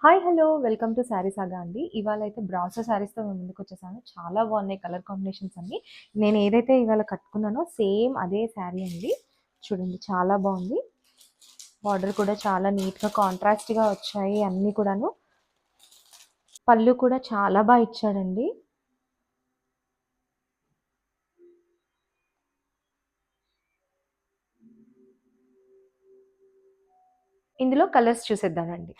Hi! Hello! Welcome to Saree saga అండి. ఇవాళైతే brasso శారీస్‌తో మీ ముందుకొచ్చేసాను. చాలా బాగున్నాయి కలర్ కాంబినేషన్స్ అన్నీ. నేను ఏదైతే ఇవాళ కట్టుకున్నానో సేమ్ అదే శారీ అండి. చూడండి చాలా బాగుంది. బార్డర్ కూడా చాలా నీట్‌గా కాంట్రాస్ట్‌గా వచ్చాయి అన్నీ కూడాను. పళ్ళు కూడా చాలా ఇచ్చాడండి. ఇందులో కలర్స్ చూసేద్దామండి.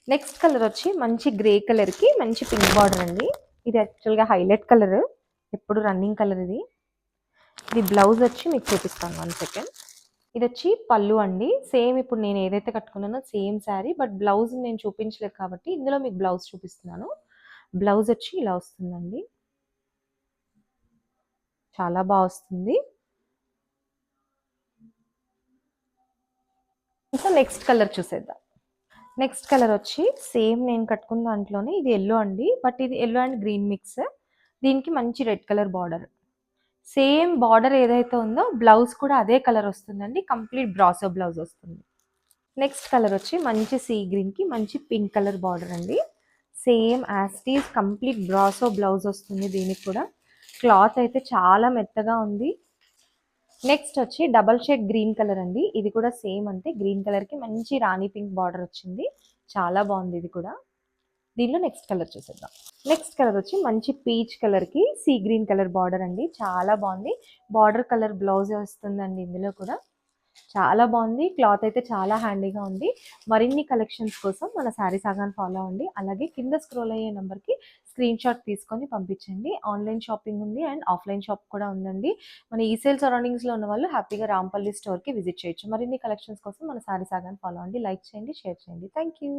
నెక్స్ట్ కలర్ వచ్చి మంచి గ్రే కలర్‌కి మంచి పింక్ బార్డర్ అండి. ఇది యాక్చువల్‌గా హైలైట్ కలర్. ఎప్పుడు రన్నింగ్ కలర్ ఇది. ఇది బ్లౌజ్ వచ్చి మీకు చూపిస్తాను 1 సెకండ్. ఇదొచ్చి పళ్ళు అండి. సేమ్ ఇప్పుడు నేను ఏదైతే కట్టుకున్నానో సేమ్ శారీ. బట్ బ్లౌజ్ నేను చూపించలేదు కాబట్టి ఇందులో మీకు బ్లౌజ్ చూపిస్తున్నాను. బ్లౌజ్ వచ్చి ఇలా వస్తుందండి. చాలా వస్తుంది. ఇంకా నెక్స్ట్ కలర్ చూసేద్దాం. నెక్స్ట్ కలర్ వచ్చి సేమ్ నేను కట్టుకున్న దాంట్లోనే ఇది యెల్లో అండి. బట్ ఇది యెల్లో అండ్ గ్రీన్ మిక్స్. దీనికి మంచి red colour border. Same border ఏదైతే ఉందో బ్లౌజ్ కూడా అదే కలర్ వస్తుందండి. కంప్లీట్ బ్రాసో బ్లౌజ్ వస్తుంది. నెక్స్ట్ కలర్ వచ్చి మంచి సీ గ్రీన్‌కి మంచి పింక్ కలర్ బార్డర్ అండి. Same as it is complete brasso blouse వస్తుంది దీనికి కూడా. క్లాత్ అయితే చాలా మెత్తగా ఉంది. నెక్స్ట్ వచ్చి డబల్ షేడ్ గ్రీన్ కలర్ అండి. ఇది కూడా సేమ్ అంతే గ్రీన్ కలర్‌కి మంచి రాణి పింక్ బార్డర్ వచ్చింది. చాలా బాగుంది ఇది కూడా. దీనిలో నెక్స్ట్ కలర్ చూసేద్దాం. నెక్స్ట్ కలర్ వచ్చి మంచి పీచ్ కలర్‌కి సీ గ్రీన్ కలర్ బార్డర్ అండి. చాలా బాగుంది. బార్డర్ కలర్ బ్లౌజ్ వస్తుందండి ఇందులో కూడా. చాలా బాగుంది. క్లాత్ అయితే చాలా హ్యాండీగా ఉంది. మరిన్ని కలెక్షన్స్ కోసం మన శారీ సాగాని ఫాలో అవ్వండి. అలాగే కింద స్క్రోల్ అయ్యే నెంబర్‌కి స్క్రీన్‌షాట్ తీసుకొని పంపించండి. ఆన్‌లైన్ షాపింగ్ ఉంది అండ్ ఆఫ్‌లైన్ షాప్ కూడా ఉందండి. మన ఈసేల్ సరౌండింగ్స్‌లో ఉన్న వాళ్ళు హ్యాపీగా రాంపల్లి స్టోర్‌కి విజిట్ చేయొచ్చు. మరిన్ని కలెక్షన్స్ కోసం మన శారీ సాగాని ఫాలో అవ్వండి. లైక్ చేయండి, షేర్ చేయండి. Thank you.